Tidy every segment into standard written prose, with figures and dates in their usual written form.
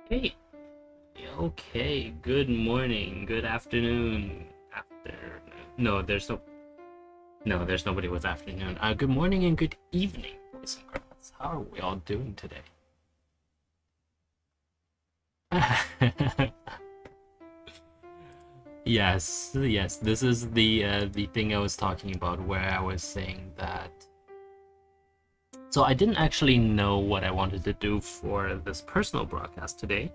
Hey, okay, good morning, good afternoon, no, there's nobody with afternoon. Good morning and good evening, boys and girls. How are we all doing today? Yes, this is the thing I was talking about where I was saying that. So I didn't actually know what I wanted to do for this personal broadcast today.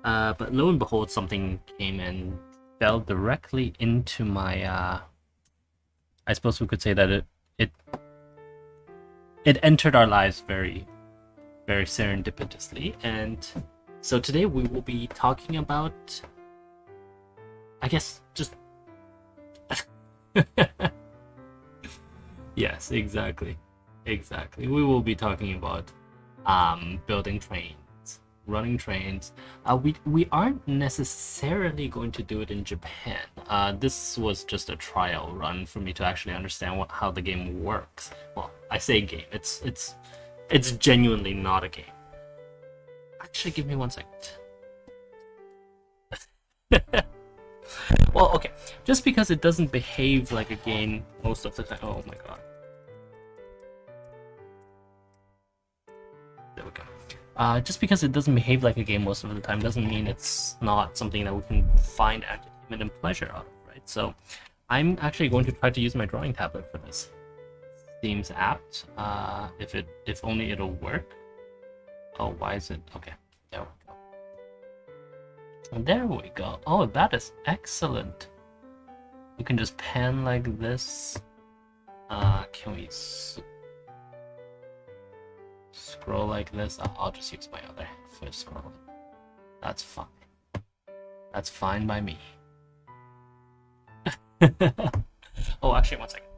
But lo and behold, something came and fell directly into my. I suppose we could say that it it entered our lives very serendipitously, and so today we will be talking about, I guess, just yes, exactly. We will be talking about building trains, running trains. We aren't necessarily going to do it in Japan. This was just a trial run for me to actually understand how the game works. Well, I say game. It's genuinely not a game. Actually, give me 1 second. Well, okay. Just because it doesn't behave like a game most of the time. Oh my god. There we go. Just because it doesn't behave like a game most of the time doesn't mean it's not something that we can find entertainment and pleasure out of, right? So I'm actually going to try to use my drawing tablet for this. Seems apt. If only it'll work. Oh, why is it? Okay, there we go. There we go. Oh, that is excellent. You can just pan like this. Can we scroll like this? I'll just use my other hand for scrolling. That's fine. That's fine by me. Oh, actually, 1 second.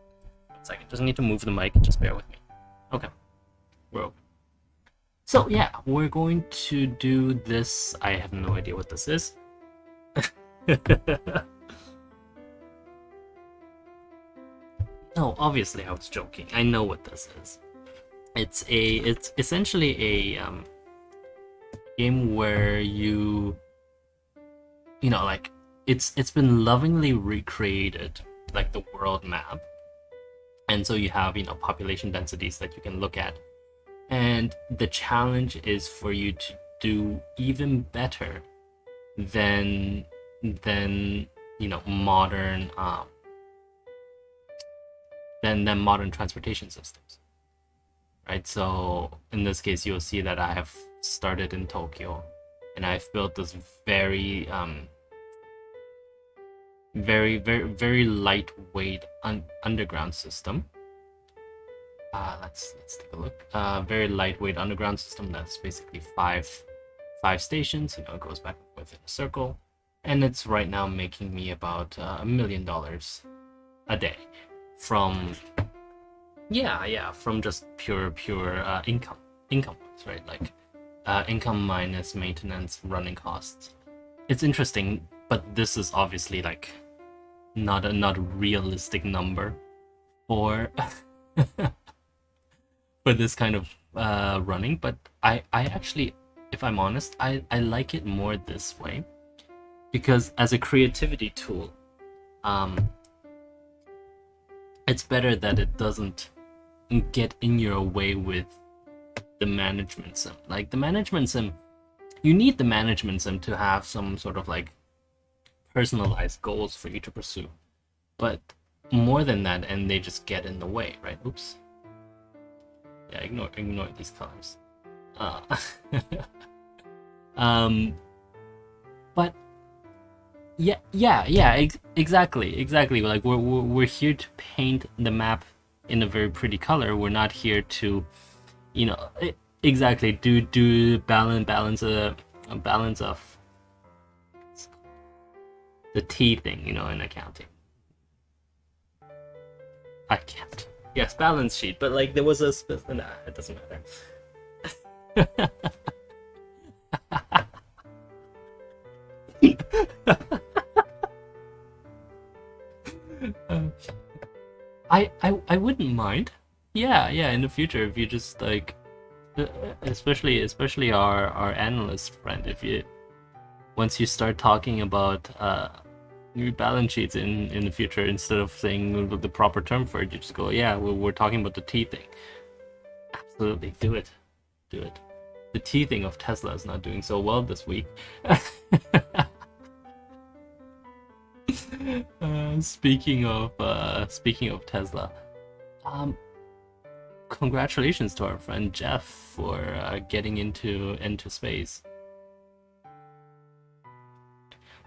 1 second. Just need to move the mic. Just bear with me. Okay. We're open. So yeah, we're going to do this. I have no idea what this is. No, obviously I was joking. I know what this is. It's essentially a game where like it's been lovingly recreated, like the world map, and so you have population densities that you can look at, and the challenge is for you to do even better than modern than modern transportation systems, right? So in this case, you'll see that I have started in Tokyo, and I've built this very very lightweight underground system. Let's take a look. Very lightweight underground system that's basically five stations. It goes back and forth in a circle, and it's right now making me about $1 million a day from from just pure income, right? Like income minus maintenance, running costs. It's interesting, but this is obviously like not a realistic number for for this kind of running. But I actually, if I'm honest, I like it more this way, because as a creativity tool, it's better that it doesn't get in your way with the management sim. Like the management sim, you need the management sim to have some sort of like personalized goals for you to pursue, but more than that, and they just get in the way, right? Oops. Yeah, ignore these colors. But exactly. Like we're here to paint the map in a very pretty color. We're not here to, exactly do balance a balance of the T thing, in accounting. I can't. Yes, balance sheet, but like there was a nah, it doesn't matter. I wouldn't mind. Yeah, in the future, if you just like especially our analyst friend. If you once you start talking about new balance sheets in the future, instead of saying the proper term for it, you just go, yeah, we're talking about the T thing. Absolutely, do it, do it. The T thing of Tesla is not doing so well this week. Speaking of Tesla, congratulations to our friend Jeff for getting into space.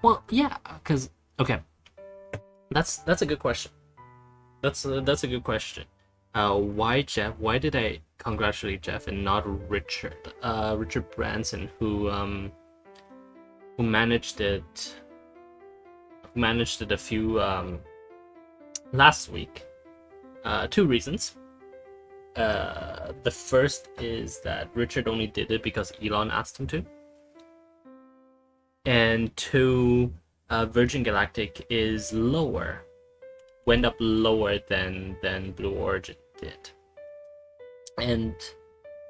Well, yeah, because okay, that's a good question. That's a good question. Why Jeff? Why did I congratulate Jeff and not Richard? Richard Branson, who managed it a few last week. Two reasons. The first is that Richard only did it because Elon asked him to, and two, Virgin Galactic is went up lower than Blue Origin did, and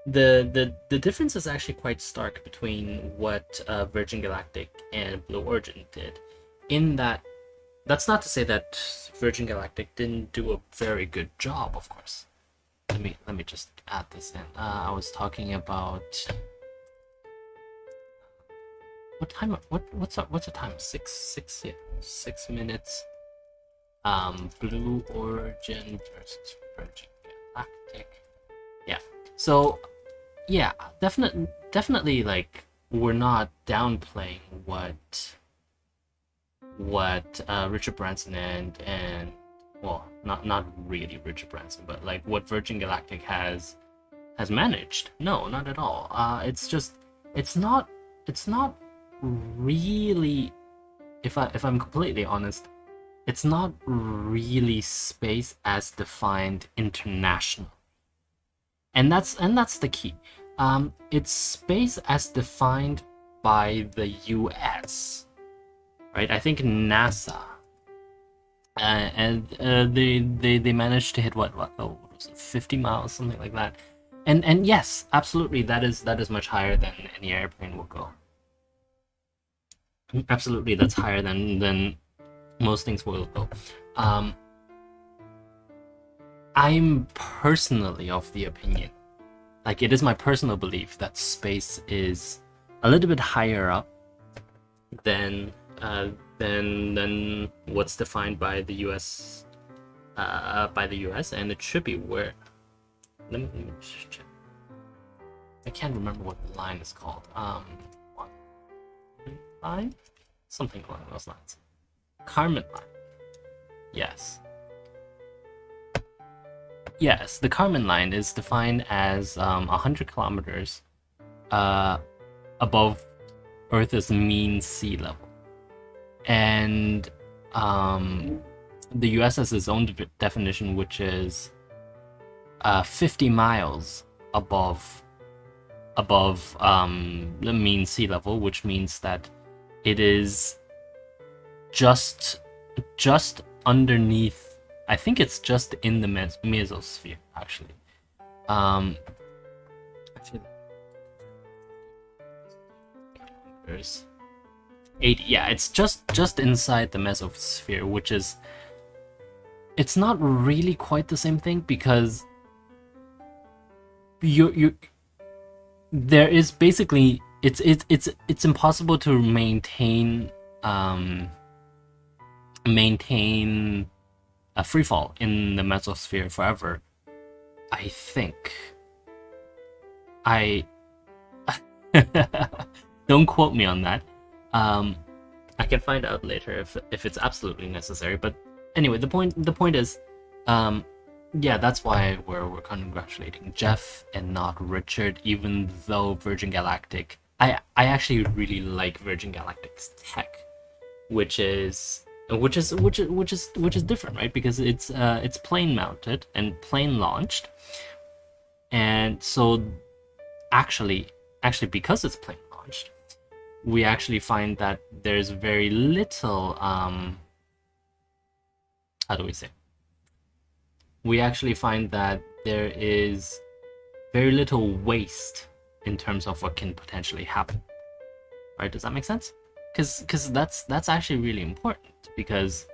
the difference is actually quite stark between what Virgin Galactic and Blue Origin did. In that's not to say that Virgin Galactic didn't do a very good job, of course. Let me just add this in. I was talking about what time? What's the time? 6 minutes. Blue Origin versus Virgin Galactic. Yeah. So, yeah, definitely, like, we're not downplaying what Richard Branson and well, not really Richard Branson, but like what Virgin Galactic has managed. No, not at all. It's just it's not really, if I'm completely honest, it's not really space as defined internationally. And that's the key. It's space as defined by the US, right? I think NASA, and they managed to hit what was it, 50 miles, something like that. And yes, absolutely, that is much higher than any airplane will go. Absolutely, that's higher than most things will go. I'm personally of the opinion, like, it is my personal belief that space is a little bit higher up than what's defined by the US, and it should be where. Let me just check. I can't remember what the line is called. What line? Something along those lines. Kármán line. Yes. Yes, the Kármán line is defined as 100 kilometers above Earth's mean sea level. And the US has its own definition, which is 50 miles above the mean sea level, which means that it is just underneath. I think it's just in the mesosphere, actually. There's 80. Yeah, it's just inside the mesosphere, which is, it's not really quite the same thing, because you there is basically, it's impossible to maintain a free fall in the mesosphere forever. I think. Don't quote me on that. I can find out later if it's absolutely necessary. But anyway, the point is, yeah, that's why we're congratulating Jeff and not Richard, even though Virgin Galactic. I actually really like Virgin Galactic's tech, which is different, right? Because it's plane mounted and plane launched, and so actually because it's plane launched, we actually find that there's very little how do we say? We actually find that there is very little waste in terms of what can potentially happen. Right? Does that make sense? Because that's actually really important, because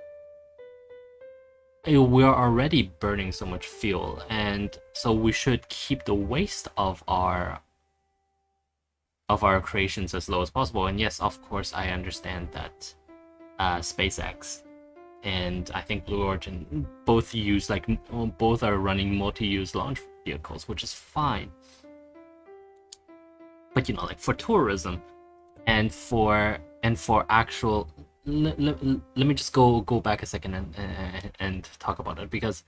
we're already burning so much fuel, and so we should keep the waste of our creations as low as possible. And yes, of course, I understand that SpaceX and I think Blue Origin both are running multi-use launch vehicles, which is fine. But like for tourism and for actual, let me just go back a second and talk about it, because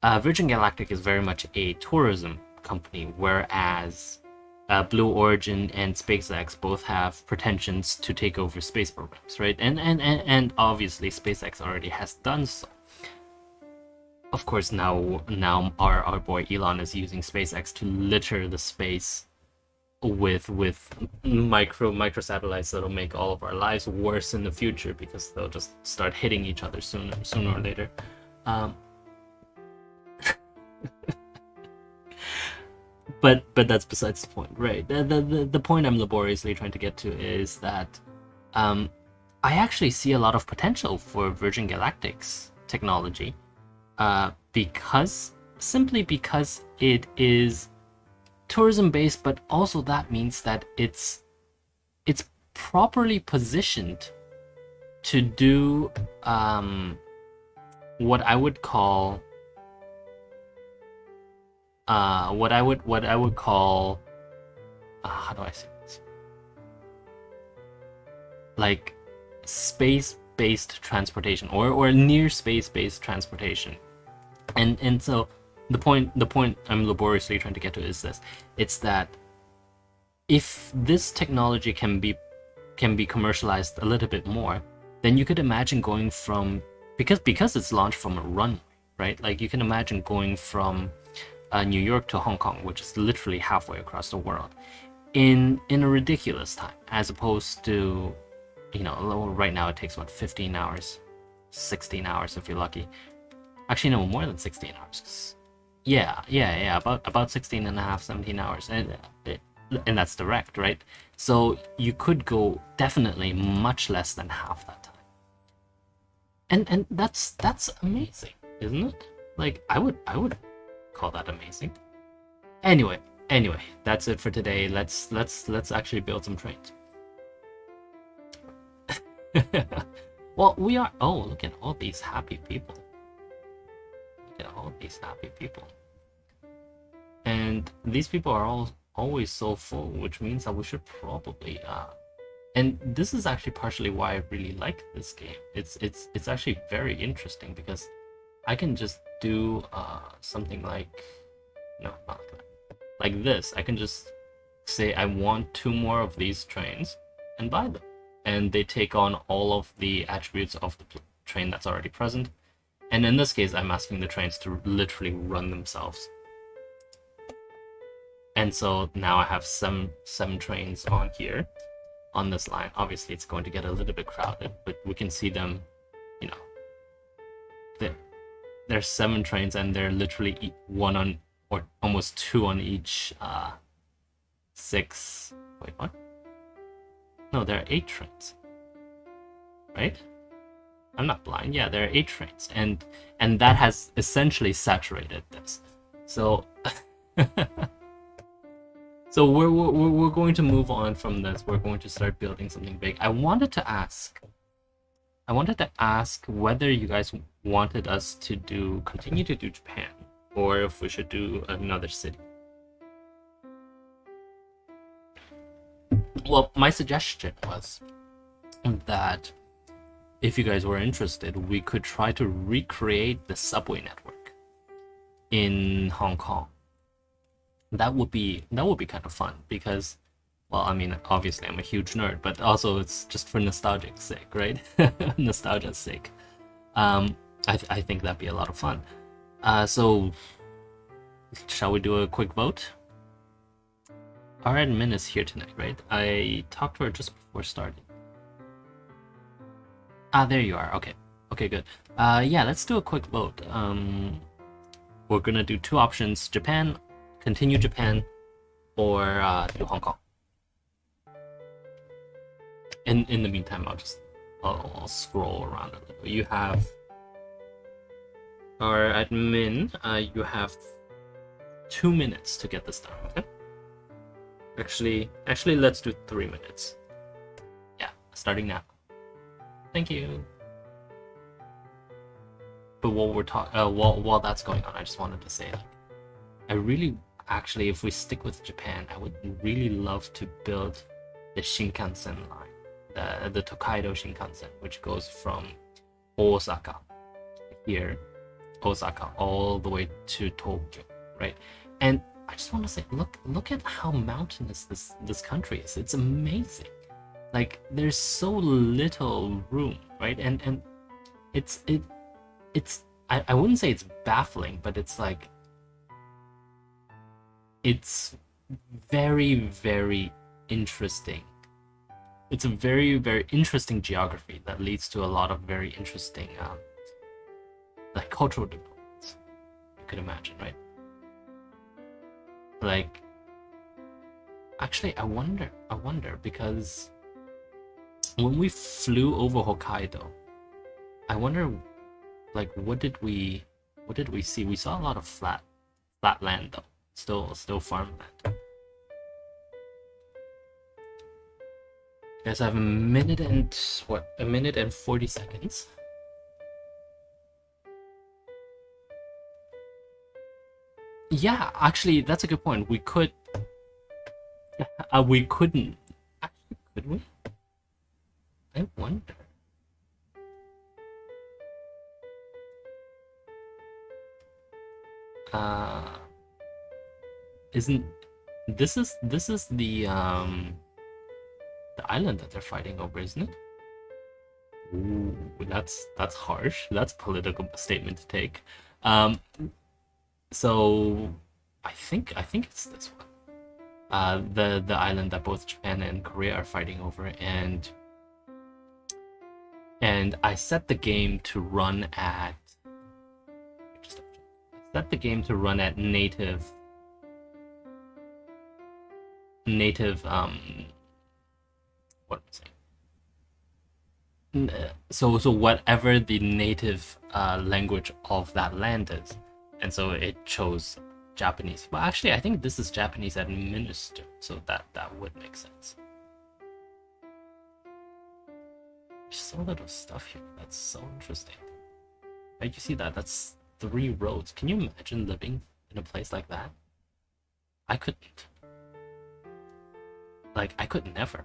Virgin Galactic is very much a tourism company, whereas Blue Origin and SpaceX both have pretensions to take over space programs, right? And obviously SpaceX already has done so. Of course, now our boy Elon is using SpaceX to litter the space with micro satellites that'll make all of our lives worse in the future, because they'll just start hitting each other sooner or later. But that's besides the point, right? The point I'm laboriously trying to get to is that I actually see a lot of potential for Virgin Galactic's technology, because it is tourism based, but also that means that it's properly positioned to do what I would call how do I say this? Like space-based transportation, or near space-based transportation. And so the point I'm laboriously trying to get to is this: it's that if this technology can be commercialized a little bit more, then you could imagine going from, because it's launched from a runway, right? Like you can imagine going from New York to Hong Kong, which is literally halfway across the world, in a ridiculous time, as opposed to, right now it takes 15 hours, 16 hours if you're lucky. Actually, no, more than 16 hours. Yeah, about 16 and a half, 17 hours, and that's direct, right? So you could go definitely much less than half that time, and that's amazing, isn't it? Like I would call that amazing. Anyway, that's it for today. Let's actually build some trains. Well, we are. Oh, look at all these happy people. And these people are always so full, which means that we should probably and this is actually partially why I really like this game. It's actually very interesting, because I can just do something like, no, not like that, like this. I can just say I want 2 more of these trains and buy them, and they take on all of the attributes of the train that's already present. And in this case, I'm asking the trains to literally run themselves. And so now I have seven trains on here, on this line. Obviously, it's going to get a little bit crowded, but we can see them, there's 7 trains, and they're literally 1 on, or almost 2 on each 6. Wait, what? No, there are 8 trains, right? I'm not blind. Yeah, there are 8 trains, and that has essentially saturated this. So, so we're going to move on from this. We're going to start building something big. I wanted to ask whether you guys wanted us to continue to do Japan, or if we should do another city. Well, my suggestion was that if you guys were interested, we could try to recreate the subway network in Hong Kong. That would be kind of fun, because, well, I mean, obviously I'm a huge nerd, but also it's just for nostalgia's sake, right? Nostalgia's sake. I think that'd be a lot of fun. So, shall we do a quick vote? Our admin is here tonight, right? I talked to her just before starting. There you are. Okay, good. Yeah, let's do a quick vote. We're gonna do 2 options: Japan, continue Japan, or to Hong Kong. In the meantime, I'll scroll around a little. You have our admin. You have 2 minutes to get this done. Okay. Actually, let's do 3 minutes. Yeah, starting now. Thank you. But while we're while that's going on, I just wanted to say, like, I really, actually, if we stick with Japan, I would really love to build the Shinkansen line, the Tokaido Shinkansen, which goes from Osaka all the way to Tokyo, right? And I just want to say, look at how mountainous this country is. It's amazing. Like, there's so little room, right? And it's I wouldn't say it's baffling, but it's like, it's very, very interesting. It's a very, very interesting geography that leads to a lot of very interesting like cultural developments, you could imagine, right? Like, actually, I wonder because when we flew over Hokkaido, I wonder, like, what did we see? We saw a lot of flat land though. Still farmland. Guys, I have a minute and 40 seconds. Yeah, actually, that's a good point. We couldn't. Actually, could we? I wonder. Isn't this is the island that they're fighting over, isn't it? Ooh, that's harsh. That's a political statement to take. So I think it's this one. The island that both Japan and Korea are fighting over, and I set the game to run at native what am I saying? So whatever the native language of that land is, and so it chose Japanese. But actually, I think this is Japanese administered, so that would make sense. There's so little stuff here. That's so interesting. Like, you see that? That's 3 roads. Can you imagine living in a place like that? I couldn't. Like, I could never.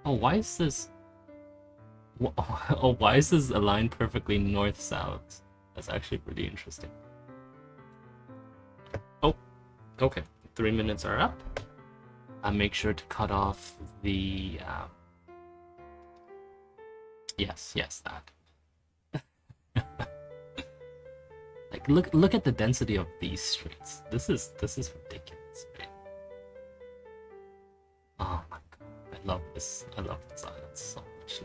Oh, why is this? Oh, why is this aligned perfectly north-south? That's actually pretty interesting. Oh, okay. 3 minutes are up. Make sure to cut off the. Yes, that. Like, look at the density of these streets. This is ridiculous, right? Oh my god, I love this island so much.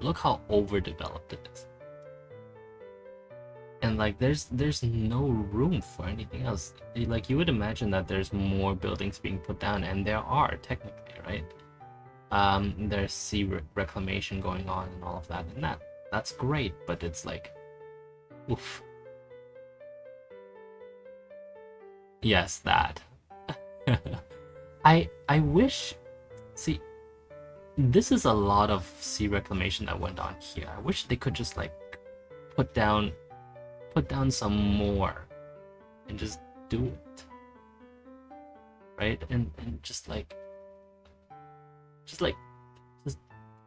Look how overdeveloped it is. And like, there's no room for anything else. Like, you would imagine that there's more buildings being put down, and there are technically, right? There's sea reclamation going on and all of that, and that's great, but it's like, oof. Yes, that. I wish. See, this is a lot of sea reclamation that went on here. I wish they could just like put down some more and just do it, right? And just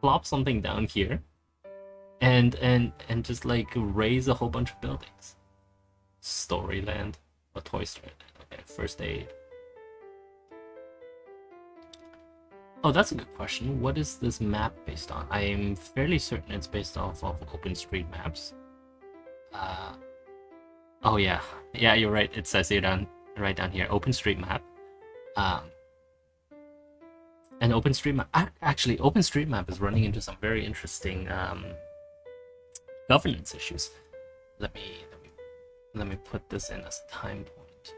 plop something down here and just like raise a whole bunch of buildings. Storyland or Toy Story. Okay, first aid. Oh, that's a good question. What is this map based on? I am fairly certain it's based off of OpenStreetMaps. Oh yeah, you're right. It says it right down here, OpenStreetMap. And OpenStreetMap is running into some very interesting governance issues. let me put this in as a time point.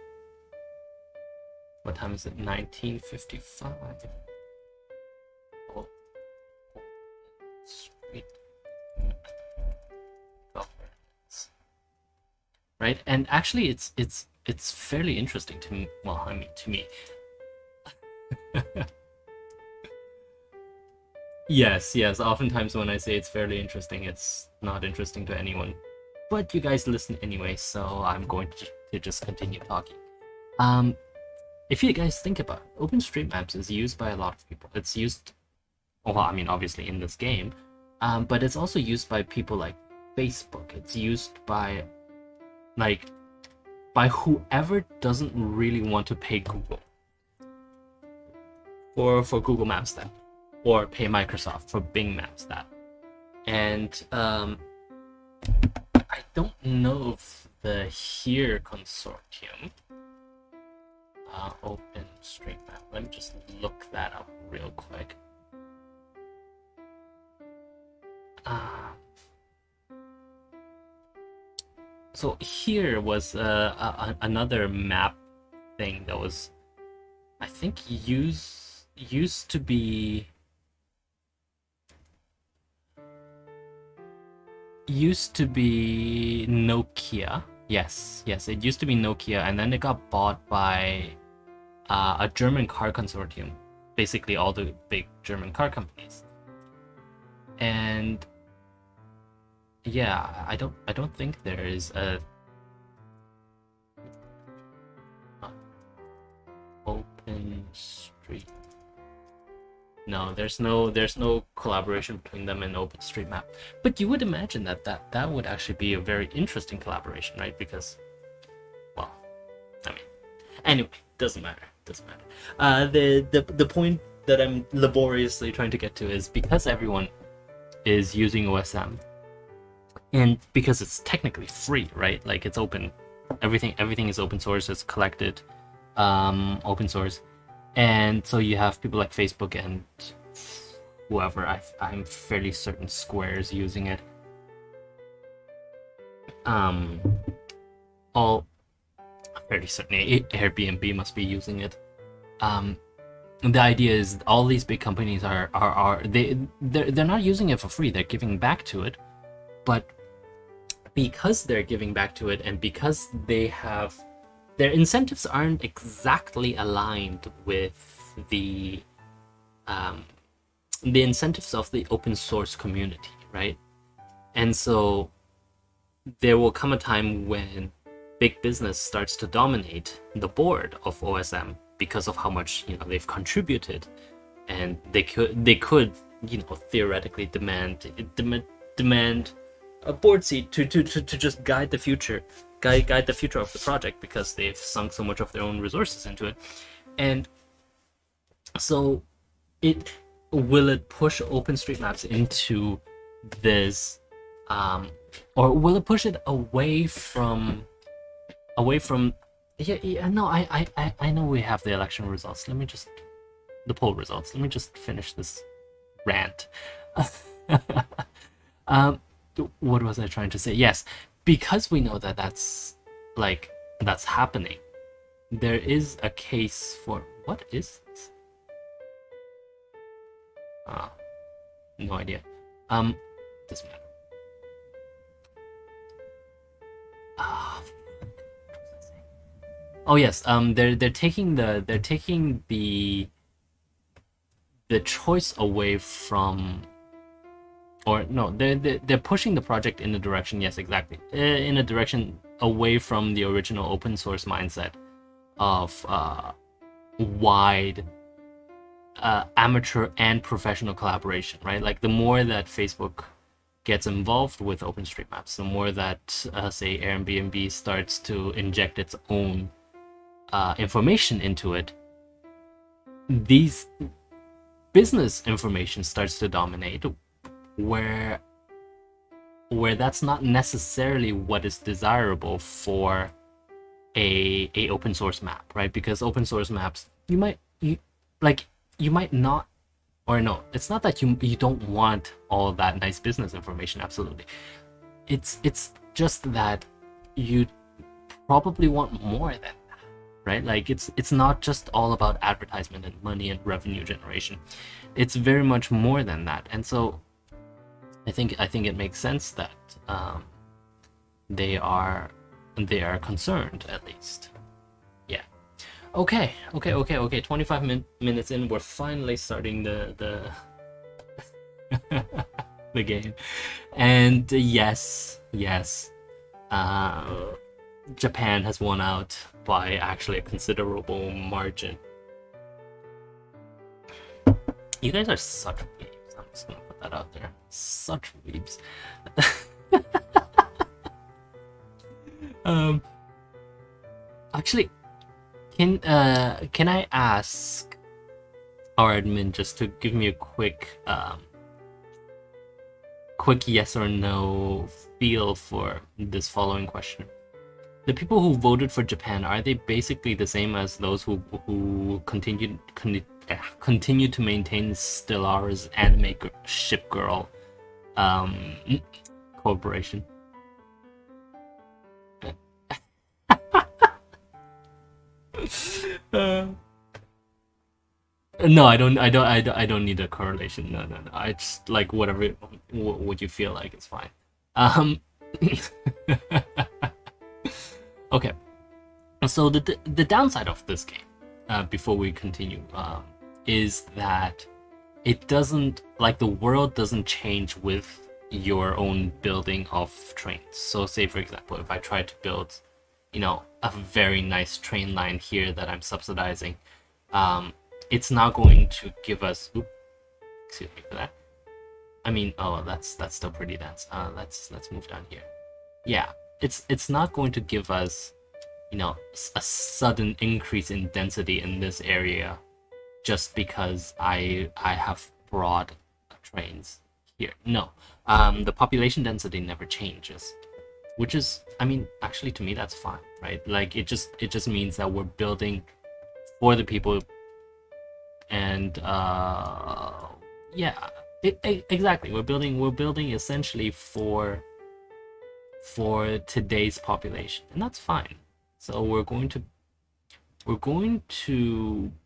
What time is it? 1955. Oh, street governance. Right, and actually, it's fairly interesting to me. Well, I mean, to me. Yes. Oftentimes when I say it's fairly interesting, it's not interesting to anyone. But you guys listen anyway, so I'm going to just continue talking. If you guys think about it, OpenStreetMaps is used by a lot of people. It's used, well, I mean, obviously in this game, but it's also used by people like Facebook. It's used by whoever doesn't really want to pay Google for Google Maps that, or pay Microsoft for Bing Maps that. And I don't know if the Here consortium, OpenStreetMap, let me just look that up real quick. So Here was another map thing that was, I think, used to be Nokia. Yes, it used to be Nokia, and then it got bought by a German car consortium, basically all the big German car companies. And yeah, I don't think there is a OpenStreet. No, there's no collaboration between them and OpenStreetMap. But you would imagine that would actually be a very interesting collaboration, right? Because, well, I mean, anyway, doesn't matter. The point that I'm laboriously trying to get to is because everyone is using OSM, and because it's technically free, right? Like, it's open. Everything is open source. It's collected, open source. And so you have people like Facebook and whoever, I'm fairly certain Square is using it. All fairly certain Airbnb must be using it. The idea is all these big companies they're not using it for free. They're giving back to it, but because they're giving back to it, and because their incentives aren't exactly aligned with the incentives of the open source community, right? And so there will come a time when big business starts to dominate the board of OSM because of how much they've contributed, and they could theoretically demand a board seat to just guide the future of the project, because they've sunk so much of their own resources into it. And so will it push OpenStreetMaps into this, or will it push it away from no, I know we have the election results. The poll results. Let me just finish this rant. What was I trying to say? Yes, because we know that that's happening, there is a case for, what is this? No idea. Doesn't matter. Oh yes, they're taking the choice away from, or no, they're pushing the project in the direction, yes, exactly, in a direction away from the original open source mindset of wide amateur and professional collaboration, right? Like, the more that Facebook gets involved with OpenStreetMaps, the more that say Airbnb starts to inject its own information into it, these business information starts to dominate, where that's not necessarily what is desirable for a open source map, right? Because open source maps, you might not, or no, it's not that you don't want all that nice business information. Absolutely, it's just that you probably want more than that, right? Like it's not just all about advertisement and money and revenue generation. It's very much more than that. And so I think it makes sense that they are concerned, at least. Yeah. Okay. 25 minutes in, we're finally starting the the game. And yes, Japan has won out by actually a considerable margin. You guys are such weebs. I'm just gonna put that out there. Such weebs. Actually, can I ask our admin just to give me a quick yes or no feel for this following question? The people who voted for Japan, are they basically the same as those who continue to maintain Stellaris anime ship girl corporation? No, I don't need a correlation. No. I just like whatever what you feel like is fine. Okay. So the downside of this game, before we continue, is that it doesn't, like, the world doesn't change with your own building of trains. So say, for example, if I try to build, a very nice train line here that I'm subsidizing, it's not going to give us, excuse me for that. I mean, oh, that's still pretty dense. Let's move down here. Yeah, it's not going to give us, a sudden increase in density in this area just because I have broad trains here. No, the population density never changes, which is, I mean, actually to me that's fine, right? Like it just means that we're building for the people, and yeah, exactly. We're building essentially for today's population, and that's fine. So we're going to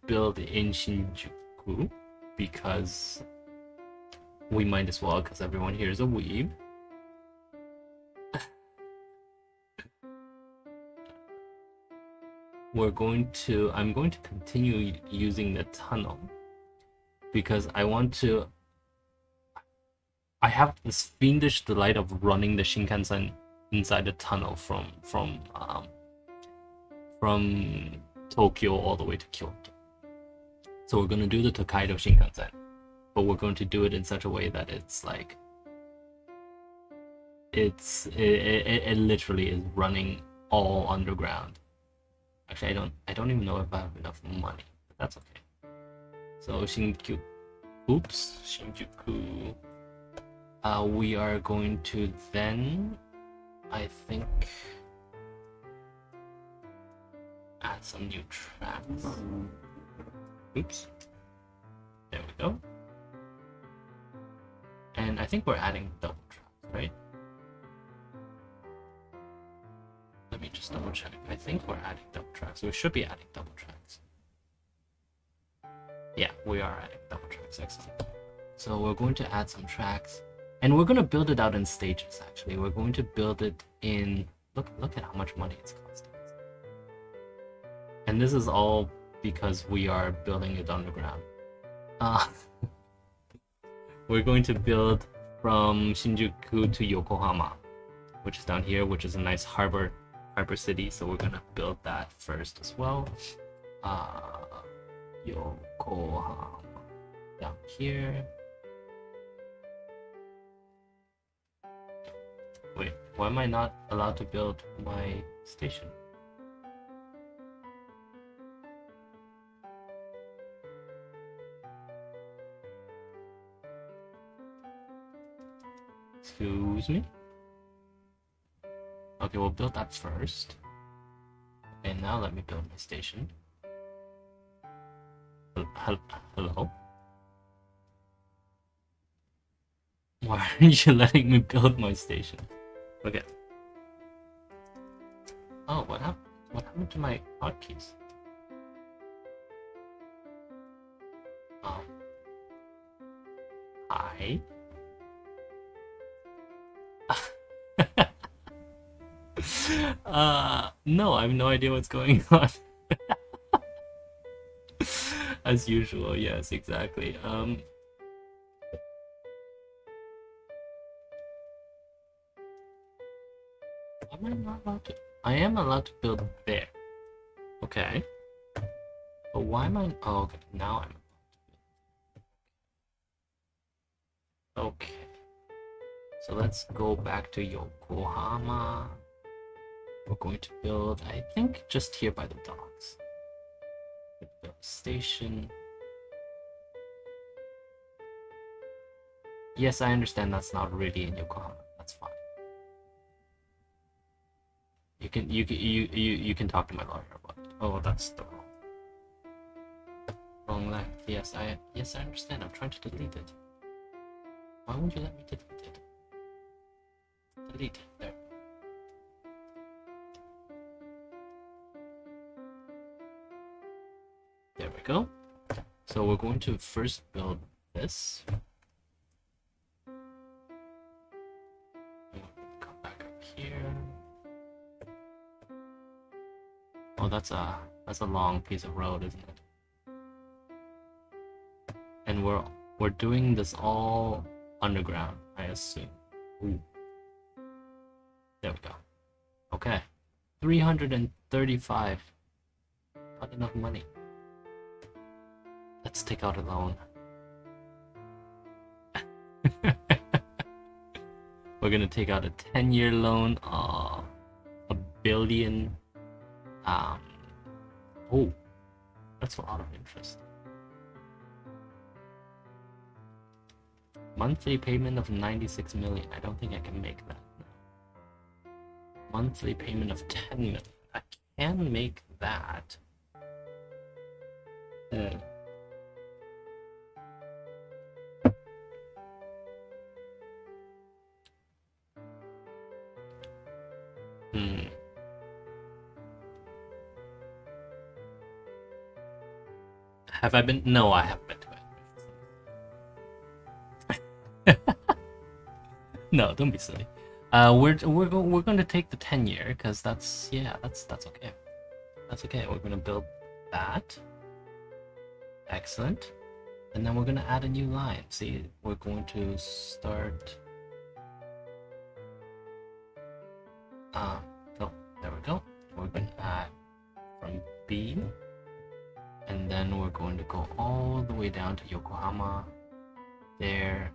build in Shinjuku because we might as well, because everyone here is a weeb. I'm going to continue using the tunnel because I have this fiendish delight of running the Shinkansen inside the tunnel from Tokyo all the way to Kyoto. So we're going to do the Tokaido Shinkansen, but we're going to do it in such a way that it's like it literally is running all underground. Actually, I don't even know if I have enough money, but that's okay. So Shinjuku, we are going to then, I think, add some new tracks. Oops. There we go. And I think we're adding double tracks, right? Let me just double check. I think we're adding double tracks. We should be adding double tracks. Yeah, we are adding double tracks. Excellent. So we're going to add some tracks, and we're going to build it out in stages. Actually, we're going to build it in. Look at how much money it's costing. And this is all because we are building it underground. We're going to build from Shinjuku to Yokohama, which is down here, which is a nice harbor city. So we're gonna build that first as well. Yokohama down here. Wait, why am I not allowed to build my station? Excuse me? Okay, we'll build that first. Okay, now let me build my station. Hello? Why aren't you letting me build my station? Okay. what happened? What happened to my hotkeys? Hi. No, I have no idea what's going on. As usual, yes, exactly. Am I not allowed to? I am allowed to build there. Okay. But why am I? Oh, okay. Now I'm. Okay. So let's go back to Yokohama. We're going to build, I think, just here by the docks. Build a station. Yes, I understand that's not really in Yokohama. That's fine. You can talk to my lawyer about it. Oh, that's the wrong line. Yes, I understand. I'm trying to delete it. Why won't you let me delete it? Delete. There. There we go. So we're going to first build this. Come back up here. Oh, that's a long piece of road, isn't it? And we're doing this all underground, I assume. Ooh. There we go. Okay. 335. Not enough money. Let's take out a loan. We're gonna take out a 10-year loan of $1 billion. Oh, that's a lot of interest. Monthly payment of 96 million. I don't think I can make that. No. Monthly payment of 10 million. I can make that. Have I been? No, I haven't been to it. No, don't be silly. We're going to take the 10-year because that's okay. That's okay. We're going to build that. Excellent. And then we're going to add a new line. See, we're going to start. Oh, there we go. We're going to add from B. And then we're going to go all the way down to Yokohama, there,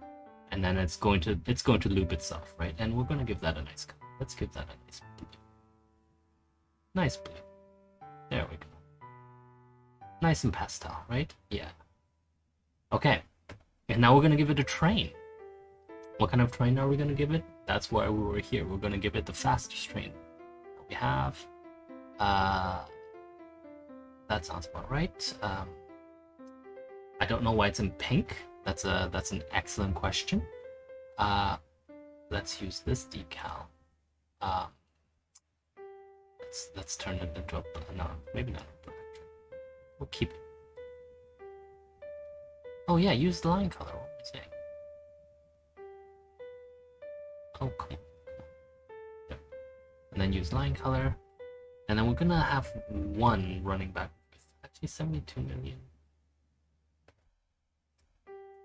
and then it's going to loop itself, right? And we're going to give that a nice color. Let's give that a nice blue. Nice blue. There we go. Nice and pastel, right? Yeah. Okay. And now we're going to give it a train. What kind of train are we going to give it? That's why we were here. We're going to give it the fastest train we have. That sounds about right. I don't know why it's in pink. That's an excellent question. Let's use this decal. Let's turn it into a no, maybe not a black. We'll keep it. Oh yeah, use the line color. What am I saying? Oh come on. Yeah. And then use line color, and then we're gonna have one running back. Actually, 72 million.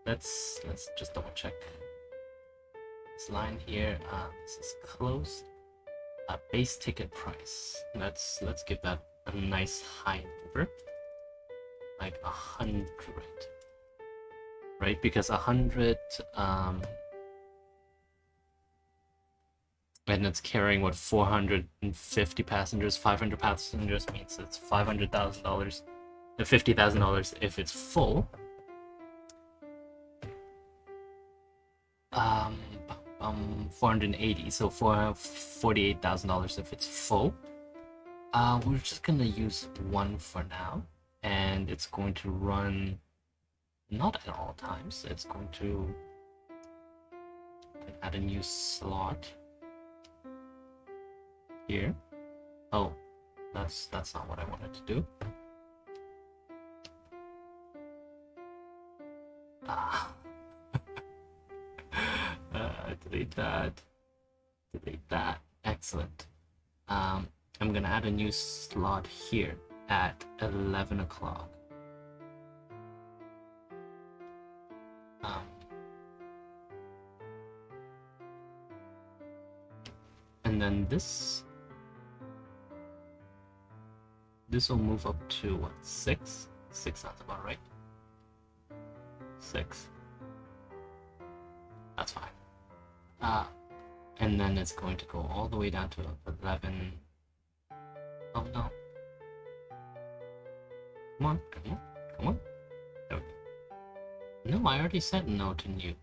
Let's just double check this line here. This is closed. Base ticket price. Let's give that a nice high number, like 100, right? Because 100, and it's carrying what 450 passengers. 500 passengers means it's $500,000. $50,000 if it's full. 480, so $48,000 if it's full. We're just gonna use one for now, and it's going to run not at all times. It's going to add a new slot here. Oh, That's not what I wanted to do. Delete that. Delete that. Excellent. I'm gonna add a new slot here at 11 o'clock. And then this will move up to what, 6? 6 sounds about right. 6. That's fine. And then it's going to go all the way down to 11. Oh no. Come on, come on, come on. There we go. No, I already said no to new.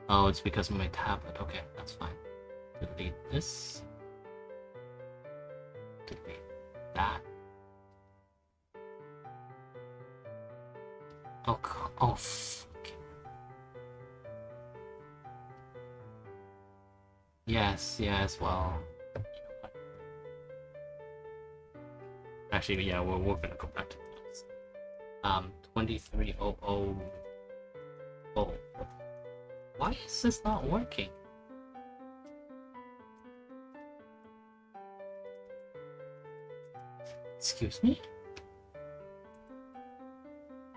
Oh, it's because of my tablet. Okay, that's fine. Delete this. Delete that. Oh, oh, fuck. Yes, well. Actually, yeah, we're gonna go back to this. 2300. Oh, why is this not working? Excuse me?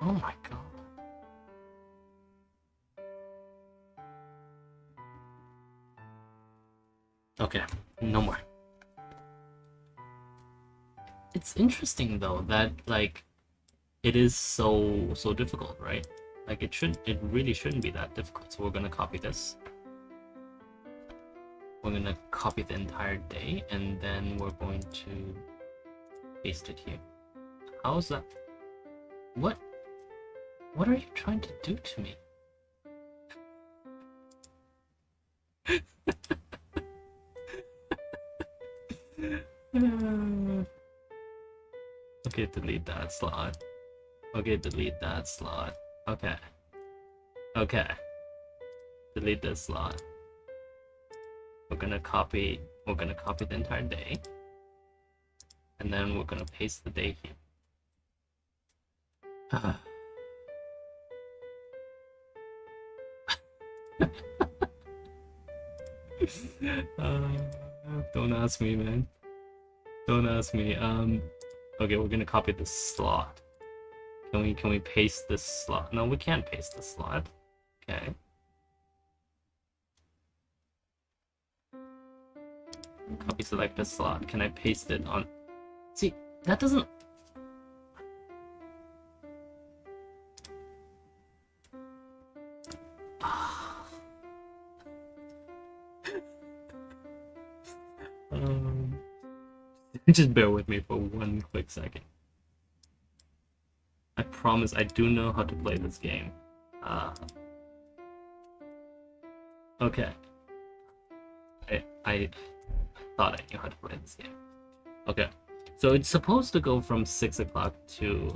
Oh my god. Okay, no more. It's interesting though that like it is so difficult, right? Like it really shouldn't be that difficult. So we're gonna copy this. We're gonna copy the entire day and then we're going to paste it here. How is that? What are you trying to do to me? Okay, delete that slot. Okay, delete that slot. Okay. Okay. Delete this slot. We're gonna copy the entire day. And then we're gonna paste the day here. Don't ask me, man. Don't ask me. Okay, we're gonna copy this slot. Can we paste this slot? No, we can't paste the slot. Okay. Copy select the slot. Can I paste it on? See, that doesn't. Just bear with me for one quick second. I promise I do know how to play this game. Okay. I thought I knew how to play this game. Okay. So it's supposed to go from 6 o'clock to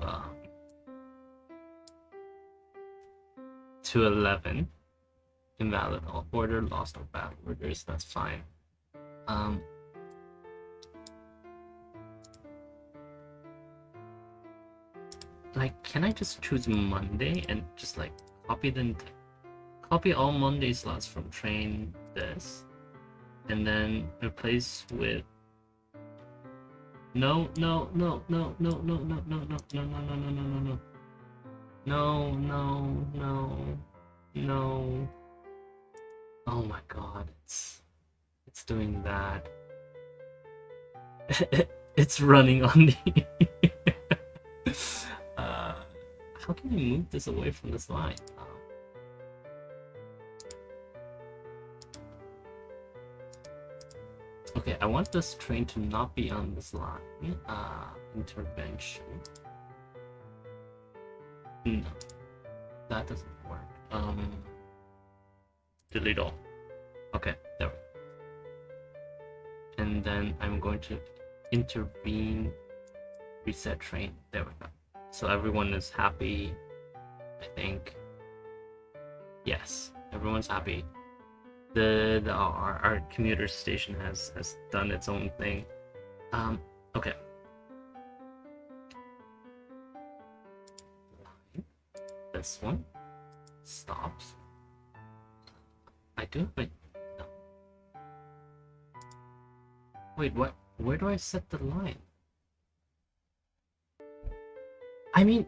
11. Invalid order, lost or bad orders, that's fine. Like, can I just choose Monday and just like copy all Monday slots from train this, and then replace with no. Oh my god, it's doing that. It's running on the how can we move this away from this line? Okay, I want this train to not be on this line. Intervention. No, that doesn't work. Delete all. Okay, there we go. And then I'm going to intervene, reset train. There we go. So everyone is happy, I think. Yes, everyone's happy. Our commuter station has done its own thing. Okay, this one stops. I do, but no. Wait, what? Where do I set the line? I mean,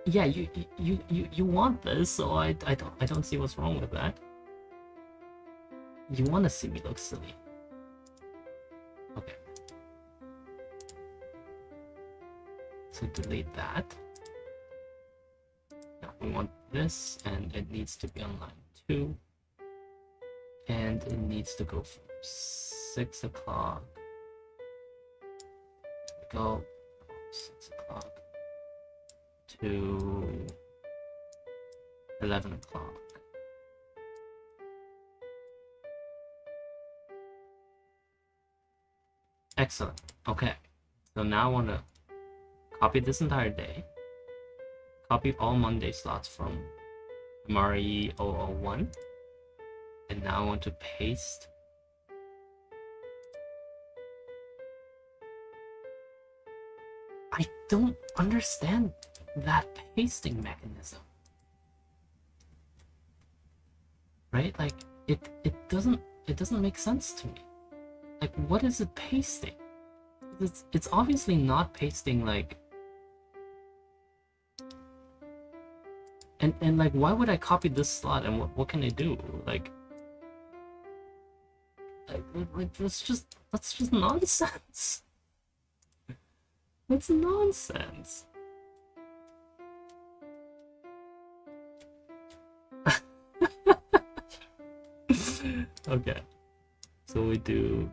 yeah, you want this, so I don't see what's wrong with that. You want to see me look silly. Okay. So delete that. Now we want this, and it needs to be on line 2. And it needs to go from 6 o'clock. Go 6 o'clock to 11 o'clock. Excellent. Okay. So now I want to copy this entire day. Copy all Monday slots from MRE 001. And now I want to paste I don't understand that pasting mechanism. Right? Like it doesn't make sense to me. Like, what is it pasting? It's obviously not pasting, like, and like, why would I copy this slot and what can I do? Like that's just nonsense. That's nonsense. Okay, so we do.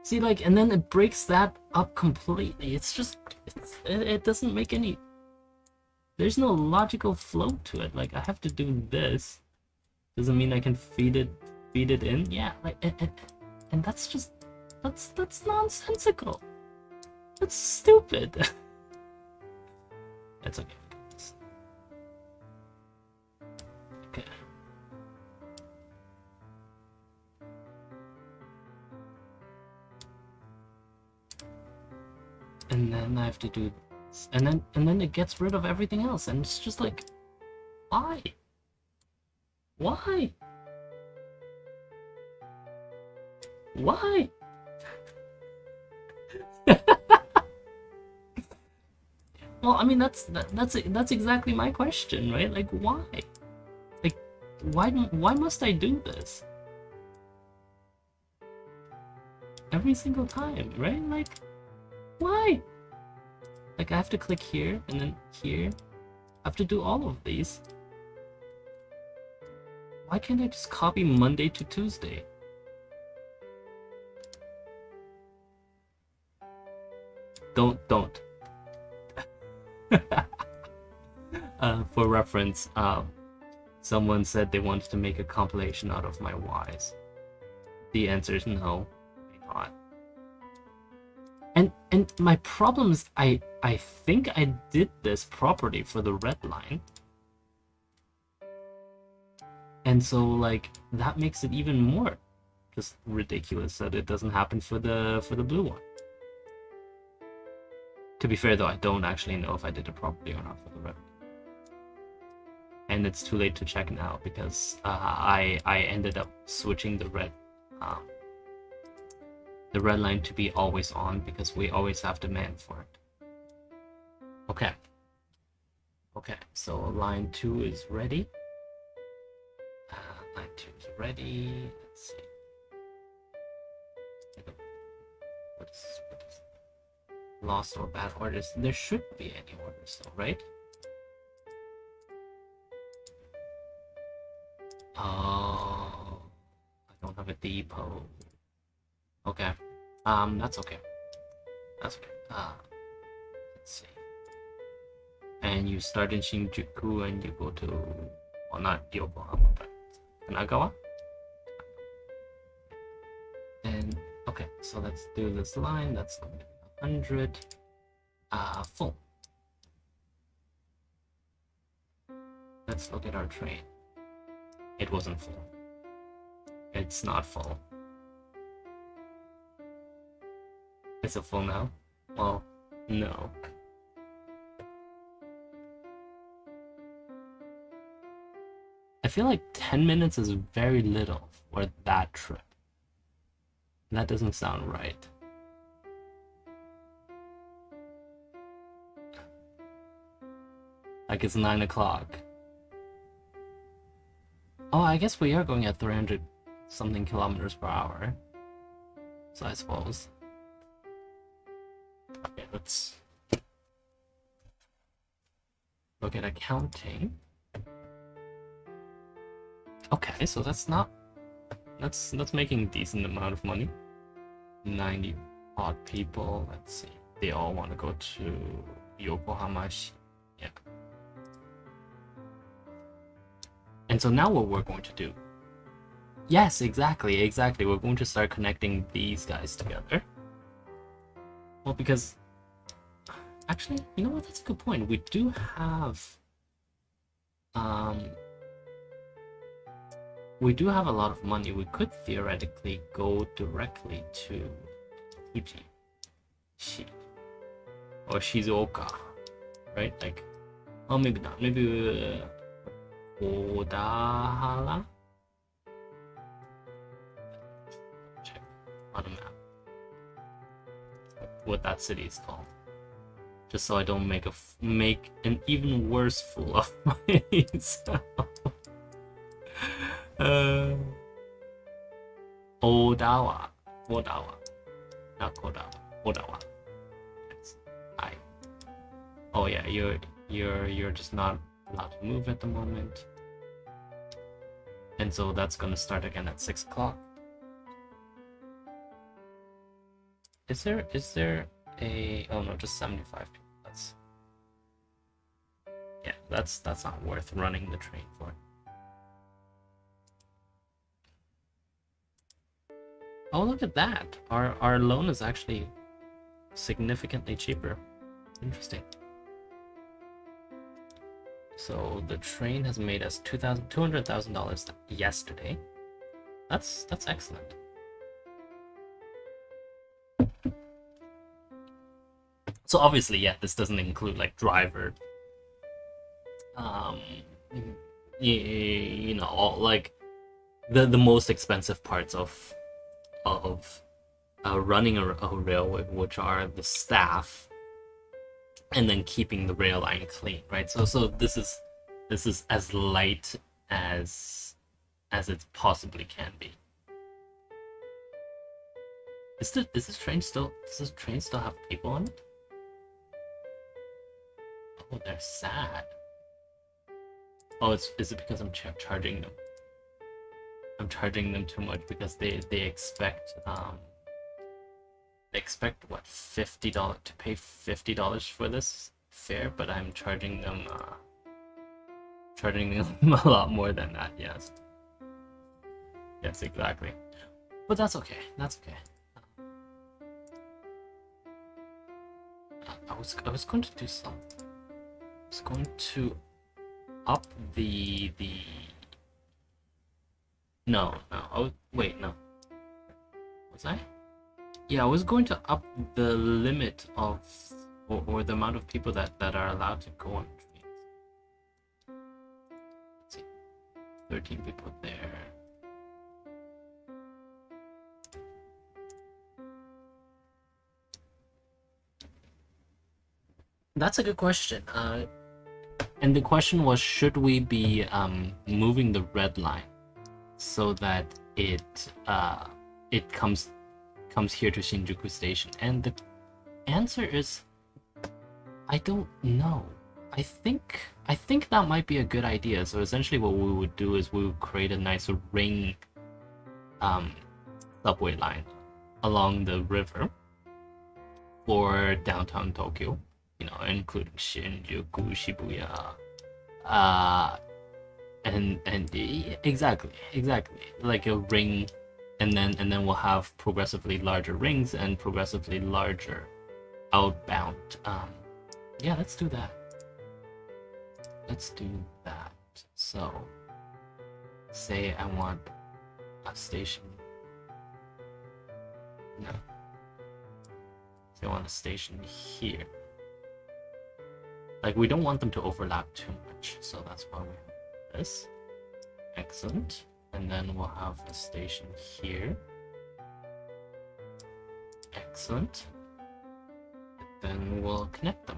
See, like, and then it breaks that up completely. It's just, it doesn't make any. There's no logical flow to it. Like, I have to do this. Doesn't mean I can feed it in. Yeah, like, and that's just, that's nonsensical. That's stupid. That's okay. Okay. And then I have to do this. And then it gets rid of everything else, and it's just like, why? Why? Why? Well, I mean, that's exactly my question, right? Like, why? Like, why must I do this every single time, right? Like, why? Like, I have to click here and then here. I have to do all of these. Why can't I just copy Monday to Tuesday? Don't. For reference, someone said they wanted to make a compilation out of my Ys. The answer is no, not. And my problem is I think I did this properly for the red line. And so, like, that makes it even more just ridiculous that it doesn't happen for the blue one. To be fair though, I don't actually know if I did it properly or not for the red. And it's too late to check now because I ended up switching the red line to be always on because we always have demand for it. Okay. Okay, so line 2 is ready. Line 2 is ready. Let's see. What is lost or bad orders? There shouldn't be any orders though, right? Oh, I don't have a depot. Okay. That's okay. That's okay. Let's see. And you start in Shinjuku and you go to, well, not Yokohama, but Kanagawa. And okay, so let's do this line. That's going to be 100. Full. Let's look at our train. It wasn't full. It's not full. Is it full now? Well, no. feel like 10 minutes is very little for that trip. That doesn't sound right. Like it's 9 o'clock. Oh, I guess we are going at 300 something kilometers per hour. So I suppose. Okay, let's look at accounting. Okay, so that's making a decent amount of money. 90 odd people. Let's see. They all want to go to Yokohama. Yeah. And so now what we're going to do. Yes, exactly. We're going to start connecting these guys together. Well, because actually, you know what? That's a good point. We do have a lot of money. We could theoretically go directly to Fuji or Shizuoka, right? Like, well, maybe not. Maybe Odahara. Check on a map what that city is called, just so I don't make an even worse fool of myself. Odawa, not Kodawa. Odawa. Yes. Oh yeah, you're just not allowed to move at the moment, and so that's gonna start again at 6 o'clock. Is there a... oh no, just 75 people. That's not worth running the train for. Oh, look at that. Our loan is actually significantly cheaper. Interesting. So the train has made us $200,000 yesterday. That's excellent. So obviously, yeah, this doesn't include like driver, you know, all like the most expensive parts of running a railway, which are the staff, and then keeping the rail line clean, right? So this is as light as it possibly can be. Does this train still have people on it? Oh, they're sad. Oh, is it because I'm charging them? I'm charging them too much because they expect what, $50 to pay $50 for this fare, but I'm charging them a lot more than that. Yes, exactly. But that's okay. I was going to do something. I was going to up the no. Wait, no. Was I? Yeah, I was going to up the limit of or the amount of people that are allowed to go on trains. Let's see. 13 people there. That's a good question. And the question was, should we be moving the red line so that it comes here to Shinjuku Station? And the answer is, I don't know. I think that might be a good idea. So essentially, what we would do is we would create a nice ring subway line along the river for downtown Tokyo. You know, including Shinjuku, Shibuya, and exactly, like a ring, and then we'll have progressively larger rings and progressively larger outbound. Yeah, let's do that. So, say I want a station. No. Say I want a station here. Like, we don't want them to overlap too much, so that's why we have this. Excellent. And then we'll have a station here. Excellent. Then we'll connect them.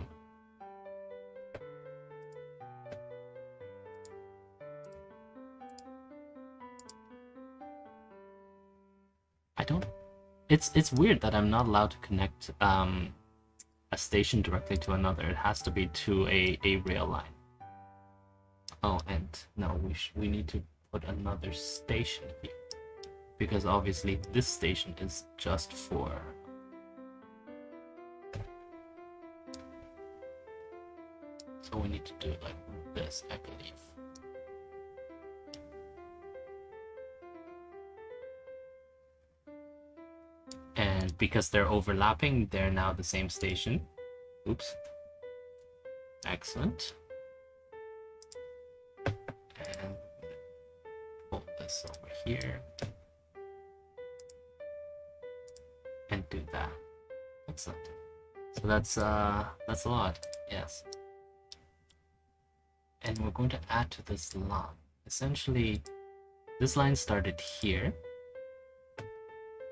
I don't... It's weird that I'm not allowed to connect a station directly to another. It has to be to a rail line. Oh, and no, we need to put another station here, because obviously this station is just for... So we need to do it like this, I believe. And because they're overlapping, they're now the same station. Oops. Excellent. And pull this over here. And do that. Excellent. So that's a lot, yes. And we're going to add to this line. Essentially, this line started here.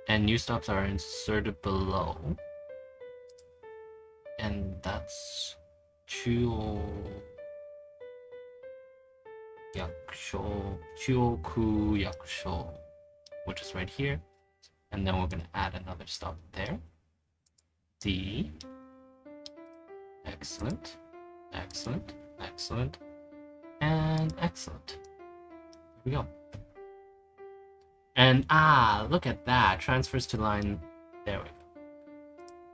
And new stops are inserted below. And that's Chuoku Yakusho, which is right here. And then we're going to add another stop there. D. Excellent. Excellent. Excellent. And excellent. Here we go. And look at that. Transfers to line. There we go.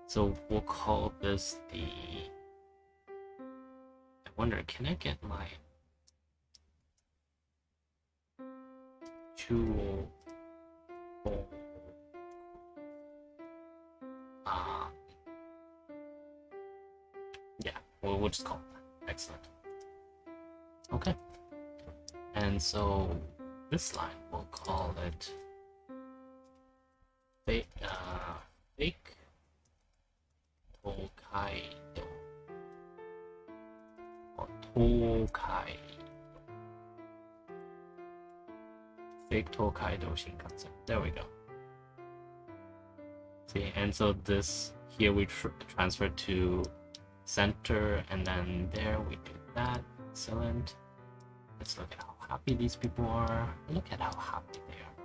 So we'll call this the... I wonder, can I get my... Yeah, we'll just call it that. Excellent. Okay. And so this line, we'll call it fake Tokaido or Tokaido. Fake Tokaido Shinkansen. There we go. See, and so this here we transfer to center, and then there we do that. Excellent. Let's look at how happy these people are. Look at how happy they are.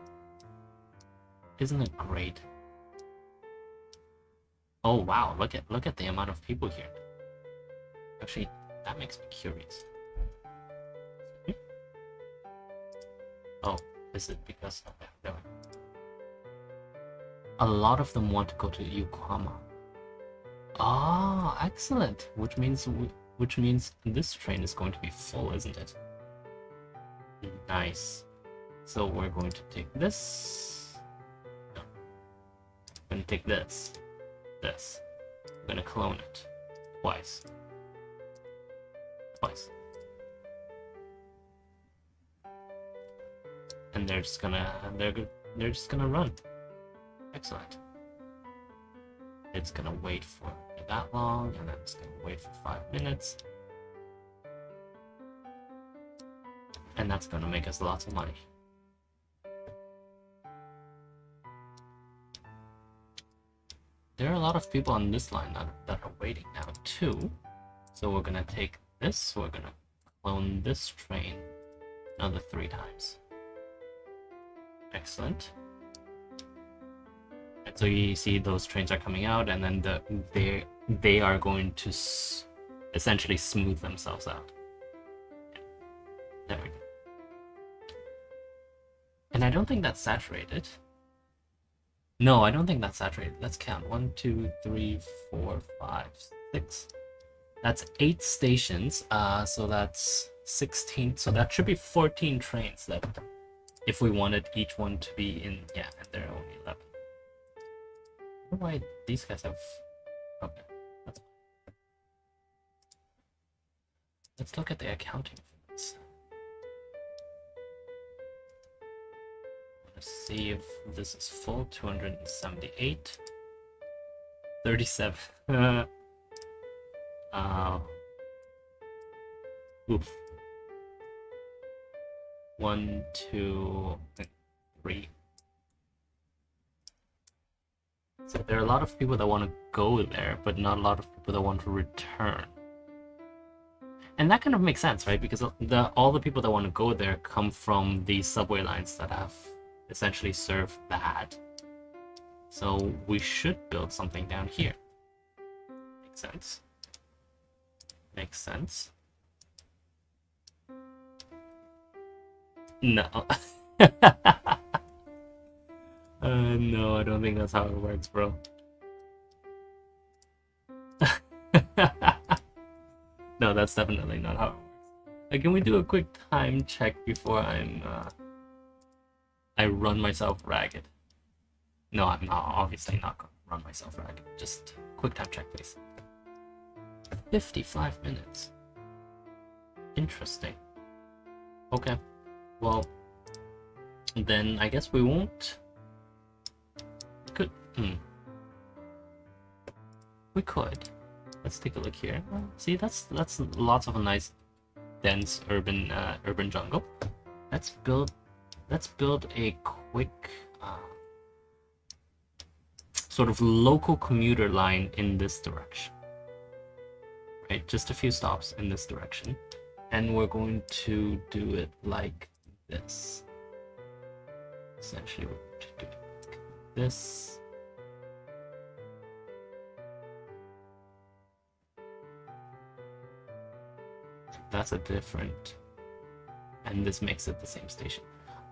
Isn't it great? Oh wow, look at the amount of people here. Actually, that makes me curious. Oh, is it because of that? No. A lot of them want to go to Yokohama. Ah, excellent. Which means this train is going to be full, isn't it? Nice. So we're going to take this. No. We're going to take this. This. We're going to clone it. Twice. And they're just gonna run. Excellent. It's gonna wait for that long, and then it's gonna wait for 5 minutes. And that's gonna make us lots of money. There are a lot of people on this line that are waiting now too. So we're gonna take this, we're gonna clone this train another 3 times. Excellent. And so you see those trains are coming out, and then they are going to essentially smooth themselves out. There we go. And I don't think that's saturated. No, I don't think that's saturated. Let's count. 1, 2, 3, 4, 5, 6. That's 8 stations. So that's 16. So that should be 14 trains left. If we wanted each one to be in, yeah, and there are only 11. I don't know why these guys have. Okay, that's fine. Let's look at the accounting for this. Let's see if this is full. 278. 37. Oof. 1, 2, and 3. So there are a lot of people that want to go there, but not a lot of people that want to return. And that kind of makes sense, right? Because all the people that want to go there come from the subway lines that have essentially served that. So we should build something down here. Makes sense. Makes sense. No. No, I don't think that's how it works, bro. No, that's definitely not how it works. Can we do a quick time check before I run myself ragged? No, I'm not, obviously not going to run myself ragged. Just quick time check, please. 55 minutes. Interesting. Okay. Well, then I guess we won't. We could. Let's take a look here. See, that's lots of a nice, dense urban jungle. Let's build a quick sort of local commuter line in this direction. Right, just a few stops in this direction, and we're going to do it like this. Essentially, we're going to do it like this. That's a different, and this makes it the same station.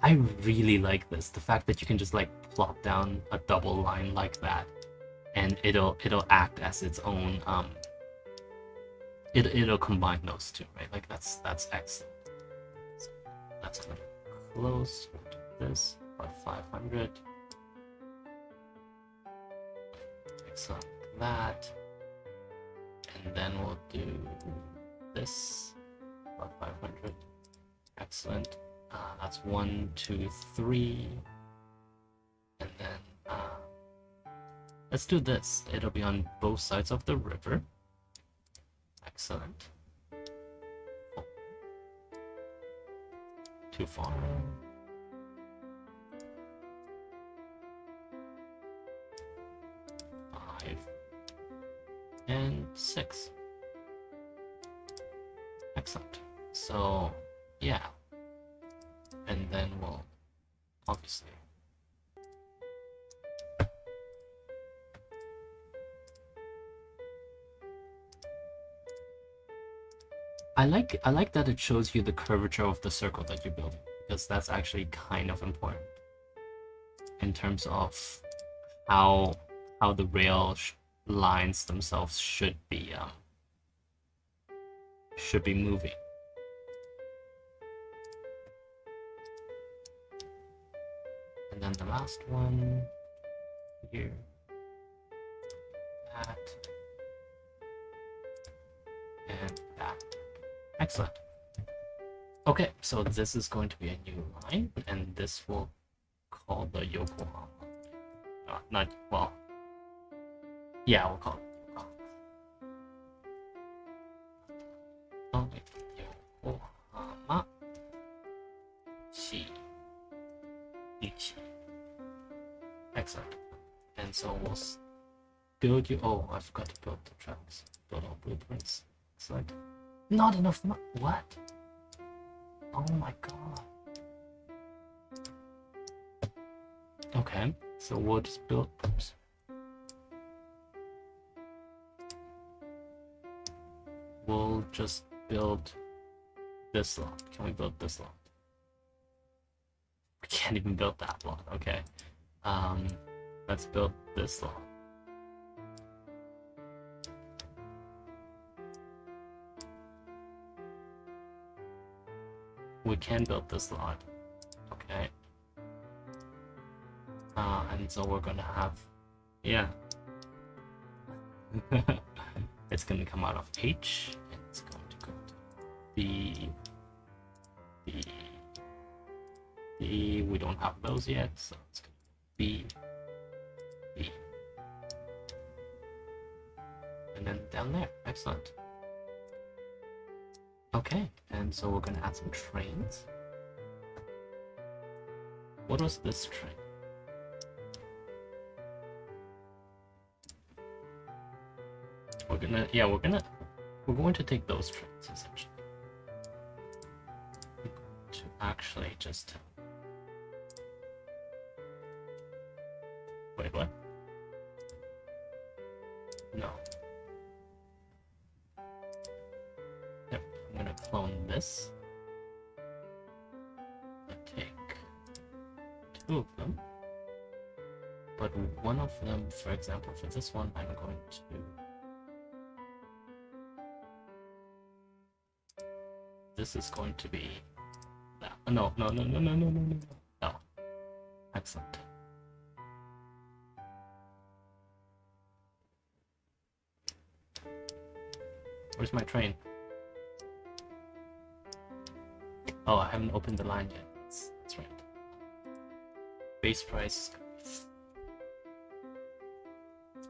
I really like this, the fact that you can just like plop down a double line like that, and it'll act as its own it'll combine those two, right? Like that's excellent. So that's gonna close. We'll do this about 500. Excellent, like that, and then we'll do this. About 500. Excellent. That's 1, 2, 3. And then let's do this. It'll be on both sides of the river. Excellent. Oh. Too far. 5 and 6. Excellent. So, yeah. And then we'll obviously I like that it shows you the curvature of the circle that you're building, because that's actually kind of important in terms of how the rail lines themselves should be moving. And then the last one here, that, and that. Excellent. Okay, so this is going to be a new line, and this will call the Yokohama. Not well. Yeah, we'll call it Yokohama. Yokohama. Ichi. Excellent. And so we'll build you. Oh, I forgot to build the tracks. Build all blueprints. Excellent. Not enough. What? Oh my god. Okay, so we'll just build. Oops. We'll just build this lot. Can we build this lot? We can't even build that lot. Okay. Let's build this lot. We can build this lot. Okay. And so we're gonna have, yeah. It's gonna come out of H, and it's going to go to B. We don't have those yet, so it's gonna be B. And then down there. Excellent. Okay, and so we're gonna add some trains. What was this train? We're going to take those trains essentially. We're going to actually just wait, what? No. Yep, I'm gonna clone this. Take 2 of them. But one of them, for example, for this one, I'm going to this is going to be that. No. No. Excellent. Where's my train? Oh, I haven't opened the line yet. That's right. Base price.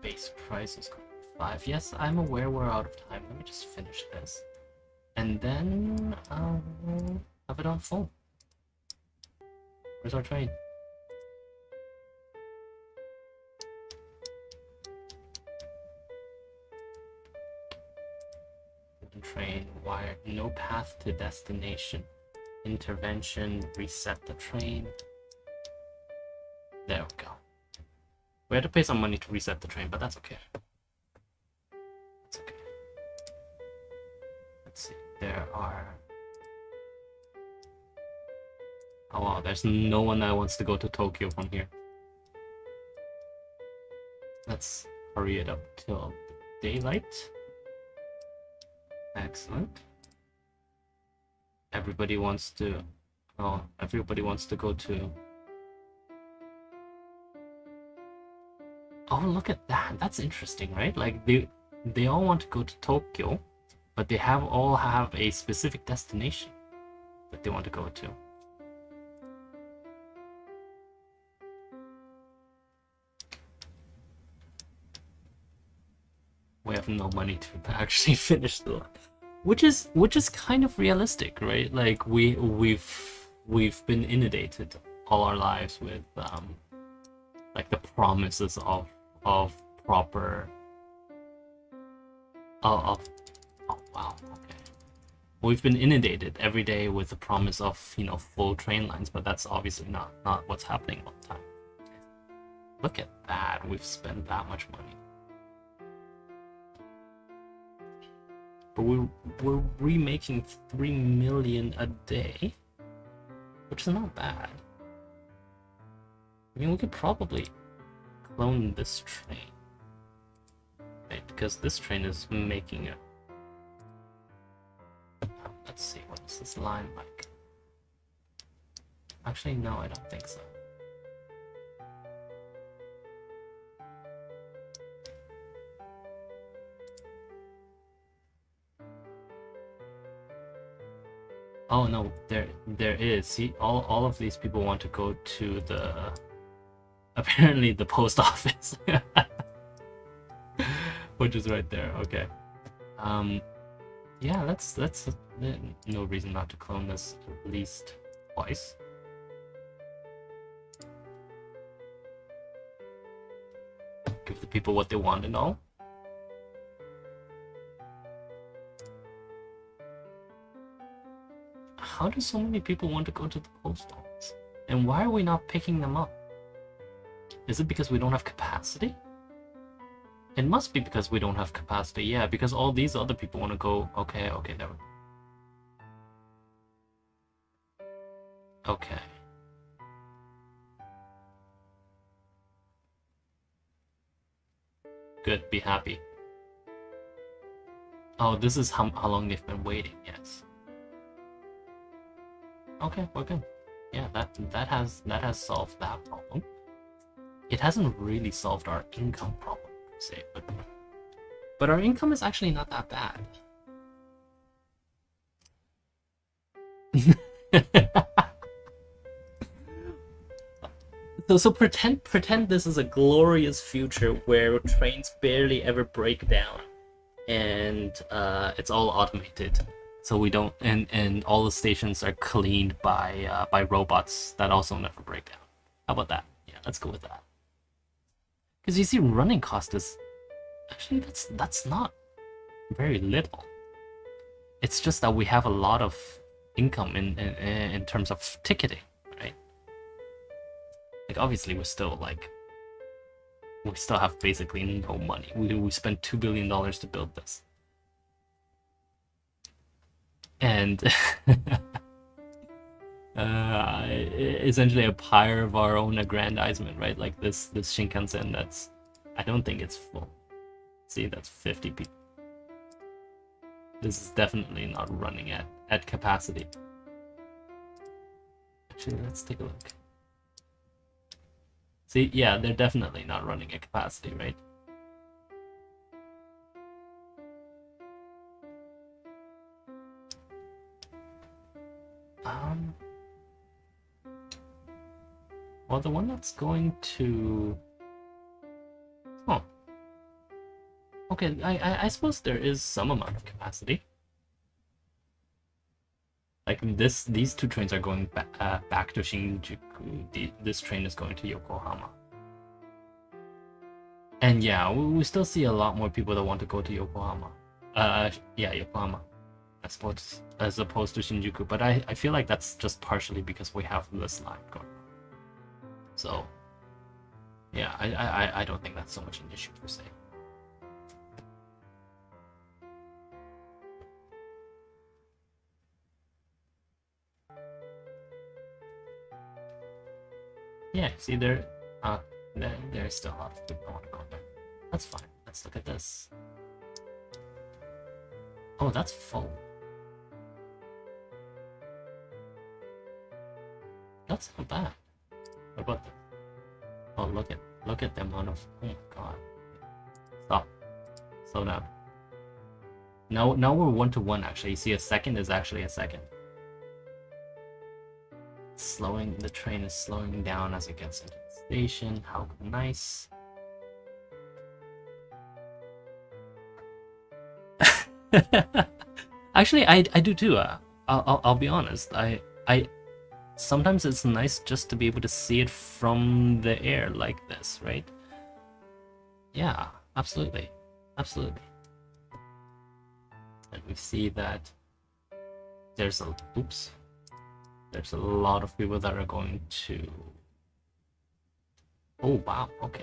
Base price is going to be 5. Yes, I'm aware we're out of time. Let me just finish this. And then I'll have it on full. Where's our train? Train wire, no path to destination. Intervention, reset the train. There we go. We had to pay some money to reset the train, but that's okay. That's okay. Let's see. There are... Oh wow, there's no one that wants to go to Tokyo from here. Let's hurry it up till daylight. Excellent. Everybody wants to... Oh, everybody wants to go to... Oh, look at that. That's interesting, right? Like, they all want to go to Tokyo, but they all have a specific destination that they want to go to. We have no money to actually finish the line. Which is kind of realistic, right? Like we've been inundated all our lives with like the promises of proper oh wow, okay. We've been inundated every day with the promise of, you know, full train lines, but that's obviously not what's happening all the time. Look at that, we've spent that much money. But we're remaking 3 million a day, which is not bad. I mean, we could probably clone this train, right? Because this train is making it. Let's see, what is this line like? Actually, no, I don't think so. Oh no, there is. See, all of these people want to go to the apparently the post office, which is right there. Okay. Yeah, that's no reason not to clone this at least twice. Give the people what they want and all. How do so many people want to go to the post office? And why are we not picking them up? Is it because we don't have capacity? It must be because we don't have capacity, yeah, because all these other people want to go. Okay, there we go. Okay. Good, be happy. Oh, this is how long they've been waiting, yes. Okay, we're good. Yeah, that has solved that problem. It hasn't really solved our income problem, per se, but our income is actually not that bad. So pretend this is a glorious future where trains barely ever break down, and it's all automated. So we don't, and all the stations are cleaned by robots that also never break down. How about that? Yeah, let's go with that. Because you see, running cost is actually that's not very little. It's just that we have a lot of income in terms of ticketing, right? Like obviously we still have basically no money. We spent $2 billion to build this, and essentially a pyre of our own aggrandizement, right? Like this Shinkansen, I don't think it's full. See, that's 50 people. This is definitely not running at capacity. Actually, let's take a look. See, yeah, they're definitely not running at capacity, right? Well, the one that's going to... Oh. Okay, I suppose there is some amount of capacity. Like these two trains are going back to Shinjuku. This train is going to Yokohama. And yeah, we still see a lot more people that want to go to Yokohama. Yeah, Yokohama, as opposed to Shinjuku. But I feel like that's just partially because we have this line going on. So yeah, I don't think that's so much an issue per se. Yeah, see there's still a lot of people that want to go there. That's fine. Let's look at this. Oh, that's full. That's not bad. What about this? Oh, look at the amount of... Oh my god. Stop. Slow down. Now we're 1-to-1 actually. You see a second is actually a second. The train is slowing down as it gets into the station. How nice. Actually, I do too. I'll be honest. I sometimes it's nice just to be able to see it from the air like this, right? Yeah, absolutely, absolutely. And we see that there's a lot of people that are going to... Oh wow, okay.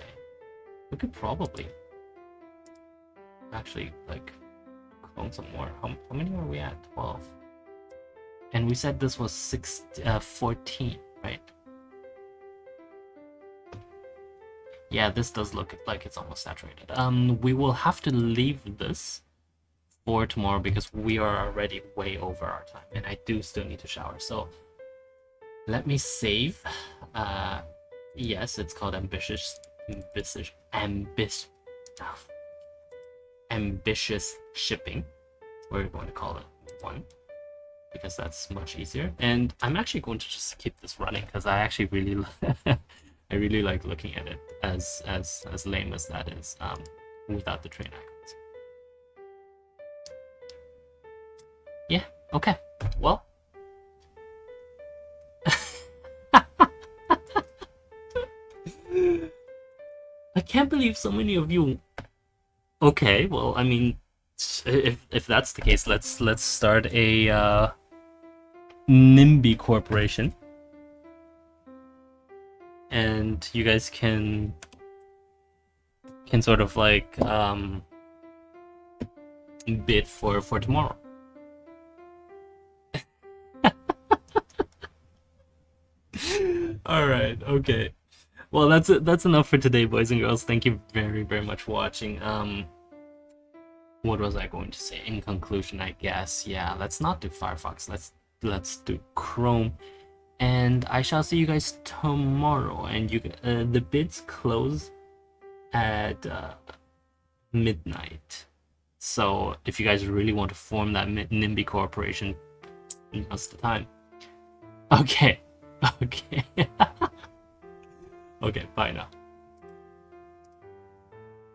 We could probably actually like clone some more. How many are we at? 12. And we said this was 14, right? Yeah, this does look like it's almost saturated. We will have to leave this for tomorrow because we are already way over our time, and I do still need to shower. So let me save. Yes, it's called ambitious shipping. We're going to call it 1. Because that's much easier, and I'm actually going to just keep this running because I actually really I really like looking at it, as lame as that is, without the train icons. Yeah, okay, well. I can't believe so many of you... Okay, well, I mean, if that's the case, let's start a NIMBY corporation, and you guys can sort of like bid for tomorrow. All right, okay. Well, that's enough for today, boys and girls. Thank you very, very much for watching. What was I going to say? In conclusion, I guess, yeah, let's not do Firefox. Let's do Chrome, and I shall see you guys tomorrow. And the bids close at midnight. So if you guys really want to form that NIMBY corporation, now's the time. Okay. Okay. Okay, bye now.